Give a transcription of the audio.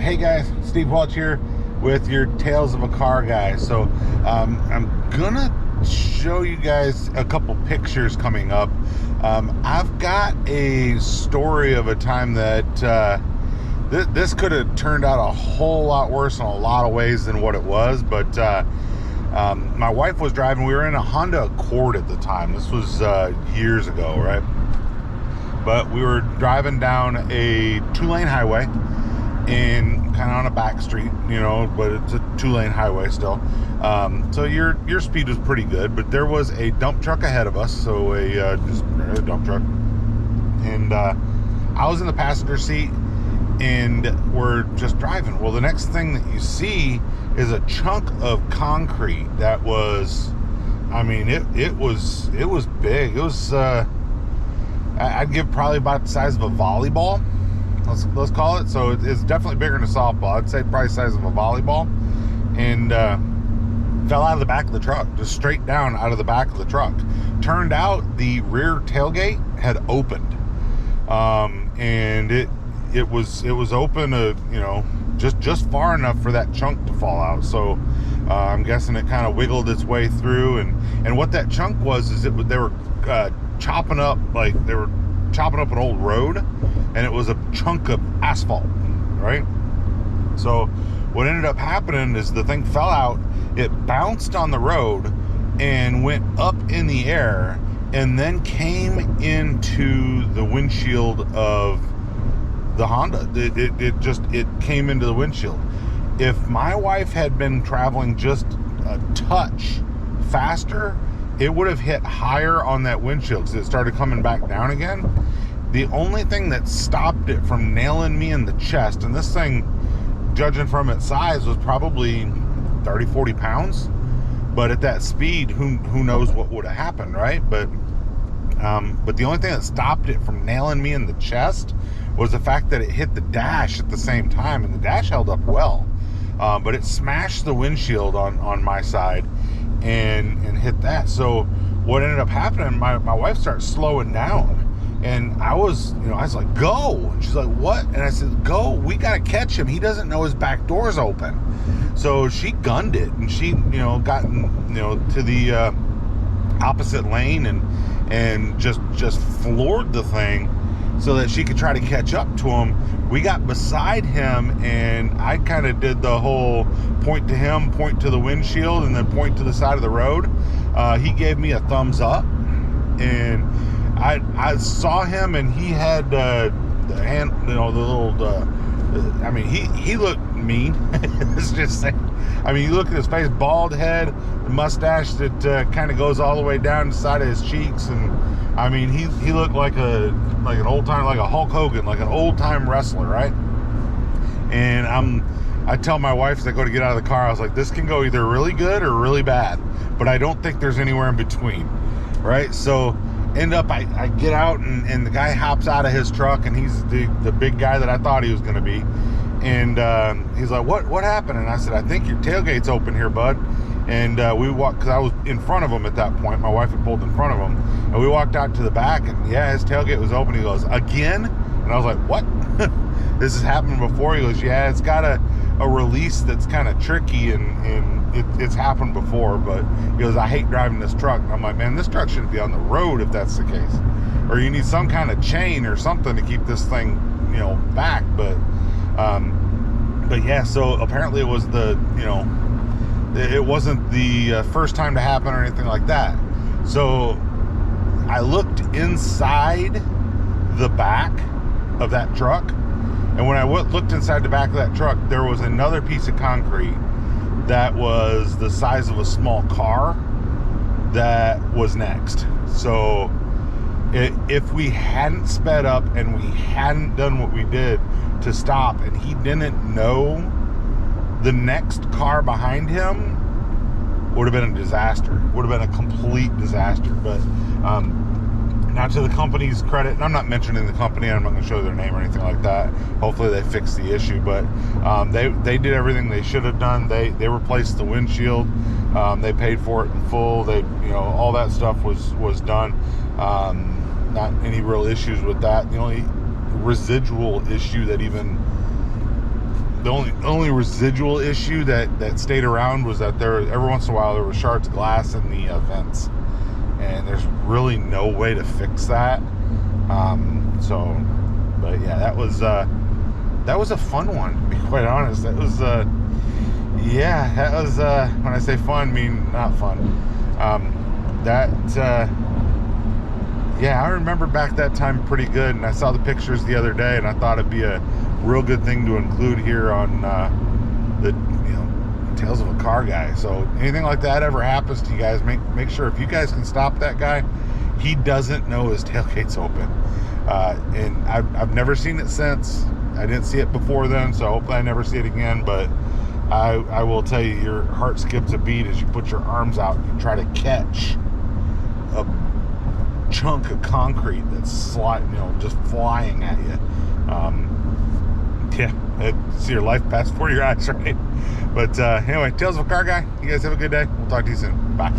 Hey guys, Steve Welch here with your Tales of a Car guy. So I'm gonna show you guys a couple pictures coming up. I've got a story of a time that this could have turned out a whole lot worse in a lot of ways than what it was, but my wife was driving. We were in a Honda Accord at the time. This was years ago, right? But we were driving down a 2-lane highway and kind of on a back street, but it's a 2-lane highway still. So your speed was pretty good, but there was a dump truck ahead of us. So just a dump truck, and I was in the passenger seat, and we're just driving. Well, the next thing that you see is a chunk of concrete that was, it was big. It was I'd give probably about the size of a volleyball. Let's call it. So it's definitely bigger than a softball. I'd say probably the size of a volleyball, and fell out of the back of the truck, just straight down out of the back of the truck. Turned out the rear tailgate had opened, and it was open, just far enough for that chunk to fall out. So I'm guessing it kind of wiggled its way through, and what that chunk was is they were chopping up an old road, and it was a chunk of asphalt, right? So what ended up happening is the thing fell out, it bounced on the road and went up in the air, and then came into the windshield of the Honda. It came into the windshield. If my wife had been traveling just a touch faster, it would have hit higher on that windshield because it started coming back down again. The only thing that stopped it from nailing me in the chest, and this thing, judging from its size, was probably 30, 40 pounds. But at that speed, who knows what would have happened, right? But the only thing that stopped it from nailing me in the chest was the fact that it hit the dash at the same time, and the dash held up well. But it smashed the windshield on my side and hit that. So what ended up happening, my wife started slowing down, and I was like, go. And she's like, what? And I said, go, we got to catch him. He doesn't know his back door's open. So she gunned it, and she, got, to the opposite lane and just floored the thing so that she could try to catch up to him. We got beside him, and I kind of did the whole point to him, point to the windshield, and then point to the side of the road. He gave me a thumbs up, and I saw him, and he had the hand, the little. He looked mean. It's just saying. You look at his face, bald head, the mustache that kind of goes all the way down the side of his cheeks, and he looked like an old time, like a Hulk Hogan, like an old time wrestler, right? And I tell my wife as I go to get out of the car, I was like, this can go either really good or really bad, but I don't think there's anywhere in between, right? So end up, I get out, and the guy hops out of his truck, and he's the big guy that I thought he was going to be. And he's like, what happened? And I said, I think your tailgate's open here, bud. And we walked, because I was in front of him at that point. My wife had pulled in front of him. And we walked out to the back, and his tailgate was open. He goes, again? And I was like, what? This has happened before? He goes, yeah, it's got a release that's kind of tricky, and it's happened before. But he goes, I hate driving this truck. And I'm like, man, this truck shouldn't be on the road if that's the case. Or you need some kind of chain or something to keep this thing, back. But yeah, so apparently it was it wasn't the first time to happen or anything like that. So I looked inside the back of that truck, and when I looked inside the back of that truck, there was another piece of concrete that was the size of a small car that was next. So if we hadn't sped up and we hadn't done what we did to stop, and he didn't know, the next car behind him would have been a disaster. Would have been a complete disaster. But not to the company's credit, and I'm not mentioning the company, I'm not going to show their name or anything like that. Hopefully they fixed the issue, but they did everything they should have done. They replaced the windshield. They paid for it in full. All that stuff was done. Not any real issues with that. The only residual issue that even The only residual issue that stayed around was that there every once in a while there were shards of glass in the vents, and there's really no way to fix that. But yeah, that was a fun one, to be quite honest. That was yeah, that was when I say fun, I mean not fun. Yeah, I remember back that time pretty good, and I saw the pictures the other day, and I thought it'd be a real good thing to include here on the Tales of a Car Guy. So anything like that ever happens to you guys, make sure if you guys can stop that guy, he doesn't know his tailgate's open. And I've never seen it since. I didn't see it before then, so hopefully I never see it again. But I will tell you, your heart skips a beat as you put your arms out and try to catch a chunk of concrete that's just flying at you. Yeah, see your life pass before your eyes, right? But anyway, Tales of a Car Guy, you guys have a good day. We'll talk to you soon. Bye.